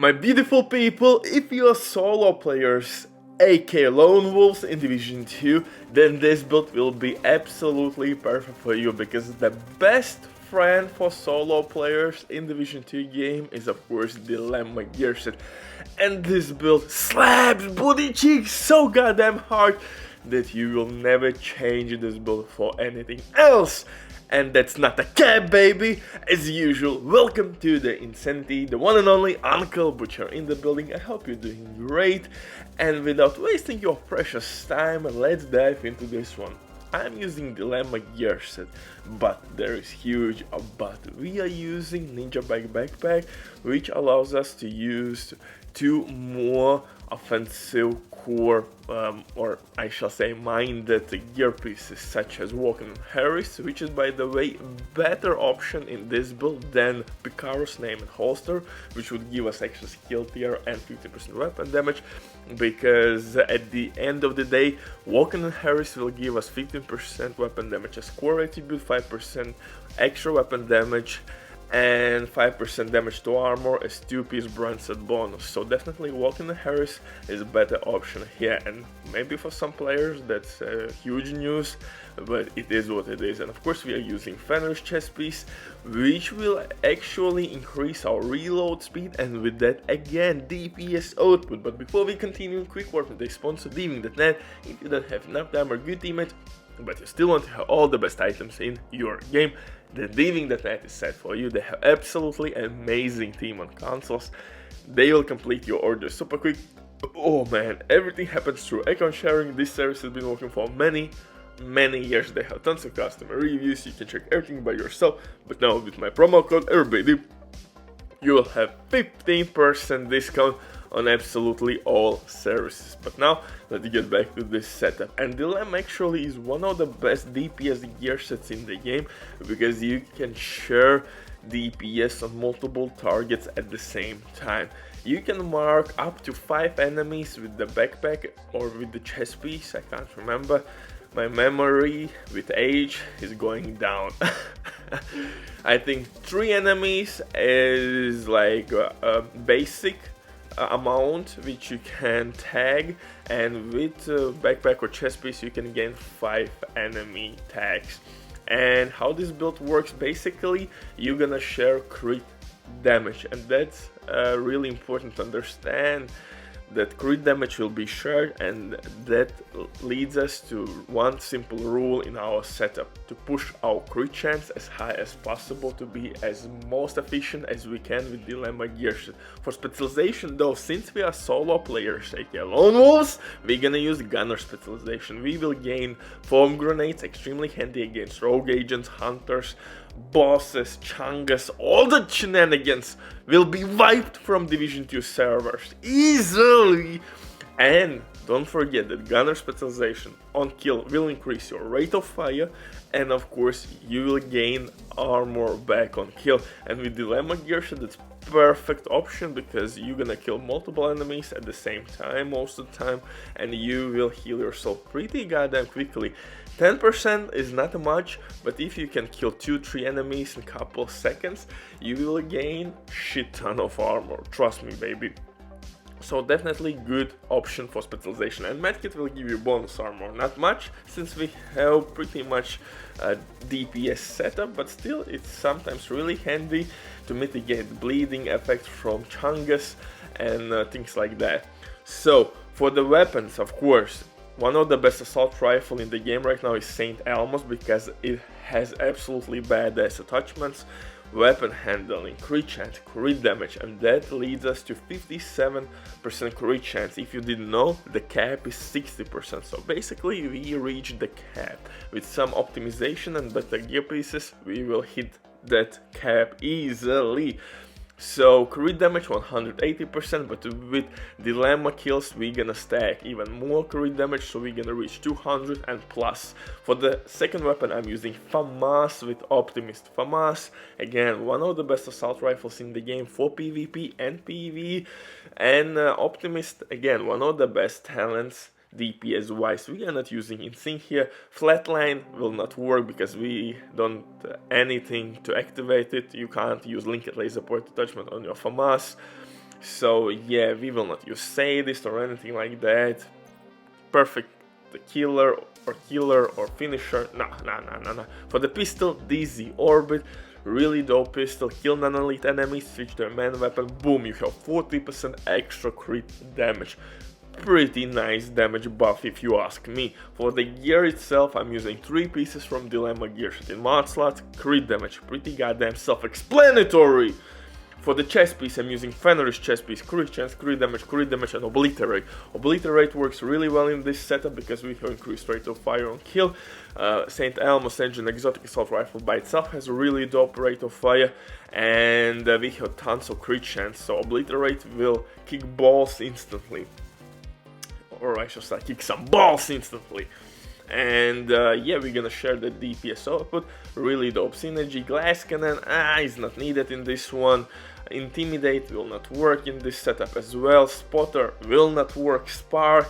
My beautiful people, if you are solo players, aka lone wolves in Division 2, then this build will be absolutely perfect for you, because the best friend for solo players in Division 2 game is of course the Lemma gear set. And this build slaps booty cheeks so goddamn hard that you will never change this build for anything else. And that's not a cap, baby! As usual, welcome to the Insanity, the one and only Uncle Butcher in the building. I hope you're doing great, and without wasting your precious time, let's dive into this one. I'm using Dilemma gear set, but there is huge but. We are using Ninja Bag Backpack, which allows us to use two more offensive core, or I shall say minded gear pieces, such as Walking Harris, which is by the way better option in this build than Picaro's name and holster, which would give us extra skill tier and 50% weapon damage, because at the end of the day Walking Harris will give us 15% weapon damage as core attribute, 5% extra weapon damage, and 5% damage to armor as 2-piece bronze set bonus. So definitely Walking Harris is a better option here, and maybe for some players that's huge news, but it is what it is. And of course we are using Fenrir's chest piece, which will actually increase our reload speed, and with that again DPS output. But before we continue, quick word from the sponsor Diving.net. If you don't have enough time or good teammates, but you still want to have all the best items in your game, the Diving.net is set for you. They have absolutely amazing team on consoles. They will complete your order super quick. Oh man, everything happens through account sharing. This service has been working for many years. They have tons of customer reviews. You can check everything by yourself. But now with my promo code everybody, you will have 15% discount on absolutely all services. But now let's get back to this setup. And Dilemma actually is one of the best DPS gear sets in the game, because you can share DPS on multiple targets at the same time. You can mark up to 5 enemies with the backpack or with the chest piece. I can't remember. My memory with age is going down. I think 3 enemies is like a basic amount which you can tag, and with backpack or chest piece you can gain 5 enemy tags. And how this build works, basically you're gonna share crit damage, and that's really important to understand, that crit damage will be shared, and that leads us to one simple rule in our setup: to push our crit chance as high as possible, to be as most efficient as we can with Dilemma gear set. For specialization though, since we are solo players, aka lone wolves, we're gonna use gunner specialization. We will gain foam grenades, extremely handy against rogue agents, hunters, bosses, chungas. All the shenanigans will be wiped from Division 2 servers easily. And don't forget that gunner specialization on kill will increase your rate of fire, and of course you will gain armor back on kill. And with Dilemma gear set, that's perfect option, because you're gonna kill multiple enemies at the same time most of the time, and you will heal yourself pretty goddamn quickly. 10% is not much, but if you can kill 2-3 enemies in a couple seconds, you will gain shit ton of armor, trust me baby. So definitely good option for specialization. And medkit will give you bonus armor, not much since we have pretty much a DPS setup, but still it's sometimes really handy to mitigate bleeding effects from chungas and things like that. So for the weapons, of course, one of the best assault rifle in the game right now is ELMOS, because it has absolutely badass attachments, weapon handling, crit chance, crit damage, and that leads us to 57% crit chance. If you didn't know, the cap is 60%, so basically we reached the cap. With some optimization and better gear pieces, we will hit that cap easily. So crit damage 180%, but with Dilemma kills we're gonna stack even more crit damage, so we're gonna reach 200 and plus. For the second weapon I'm using FAMAS with Optimist. FAMAS, again, one of the best assault rifles in the game for PvP and PvE, and Optimist, again, one of the best talents DPS wise. We are not using Insync here. Flatline will not work because we don't anything to activate it. You can't use linked laser point attachment on your FAMAS. So yeah, we will not use sadist or anything like that. Perfect killer or finisher. No. For the pistol, DZ Orbit, really dope pistol. Kill non-elite enemies, switch their main weapon, boom, you have 40% extra crit damage. Pretty nice damage buff if you ask me. For the gear itself, I'm using 3 pieces from Dilemma gear shot in mod slots. Crit damage, pretty goddamn self-explanatory. For the chest piece, I'm using Fenris chest piece, crit chance, crit damage, and Obliterate. Obliterate works really well in this setup because we have increased rate of fire on kill. St. ELMOS engine exotic assault rifle by itself has a really dope rate of fire, and we have tons of crit chance, so Obliterate will kick balls instantly. Or I should say, kick some balls instantly. And yeah, we're gonna share the DPS output. Really dope synergy. Glass cannon is not needed in this one. Intimidate will not work in this setup as well. Spotter will not work. Spark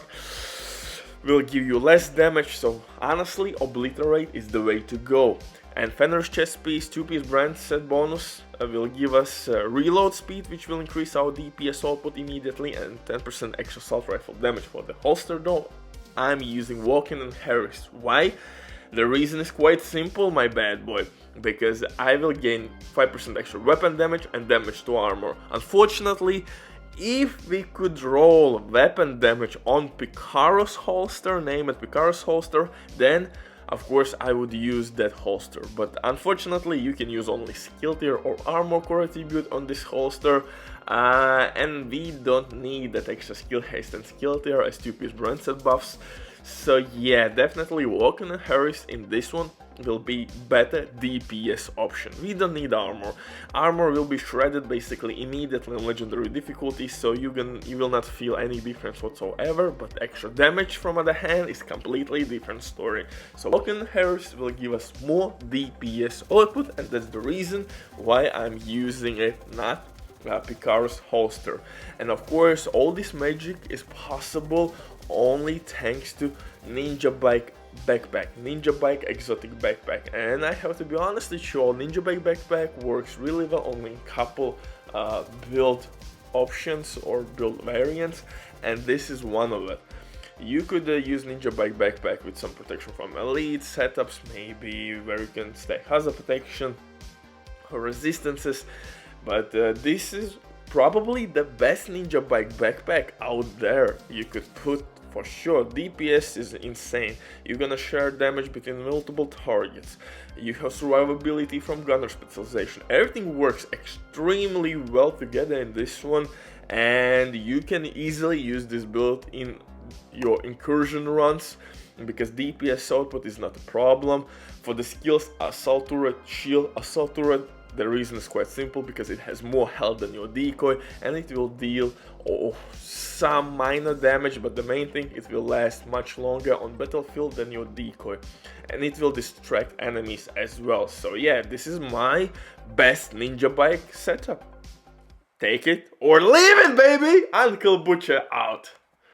will give you less damage, so honestly Obliterate is the way to go. And Fenris chest piece, 2-piece brand set bonus will give us reload speed, which will increase our DPS output immediately, and 10% extra assault rifle damage. For the holster though, I'm using Walken and Harris. Why? The reason is quite simple, my bad boy. Because I will gain 5% extra weapon damage and damage to armor. Unfortunately, if we could roll weapon damage on Picaro's holster, name it Picaro's holster, then of course I would use that holster. But unfortunately you can use only skill tier or armor core attribute on this holster. And we don't need that extra skill haste and skill tier as 2-piece brand set buffs. So yeah, definitely Walken and Harris in this one will be better DPS option. We don't need armor. Armor will be shredded basically immediately on legendary difficulty, so you will not feel any difference whatsoever, but extra damage from other hand is completely different story. So Walken and Harris will give us more DPS output, and that's the reason why I'm using it, not Picaro's holster. And of course all this magic is possible only thanks to Ninja Bike backpack, Ninja Bike exotic backpack. And I have to be honest with you, Ninja Bike backpack works really well only in couple build options or build variants, and this is one of it. You could use Ninja Bike backpack with some protection from elite setups, maybe where you can stack hazard protection or resistances, but this is probably the best Ninja Bike backpack out there you could put for sure. DPS is insane. You're gonna share damage between multiple targets. You have survivability from gunner specialization. Everything works extremely well together in this one, and you can easily use this build in your incursion runs because DPS output is not a problem. For the skills, assault turret, shield, assault turret, the reason is quite simple, because it has more health than your decoy and it will deal some minor damage, but the main thing, it will last much longer on battlefield than your decoy, and it will distract enemies as well. So yeah, this is my best Ninja Bike setup. Take it or leave it, baby! Uncle Butcher out.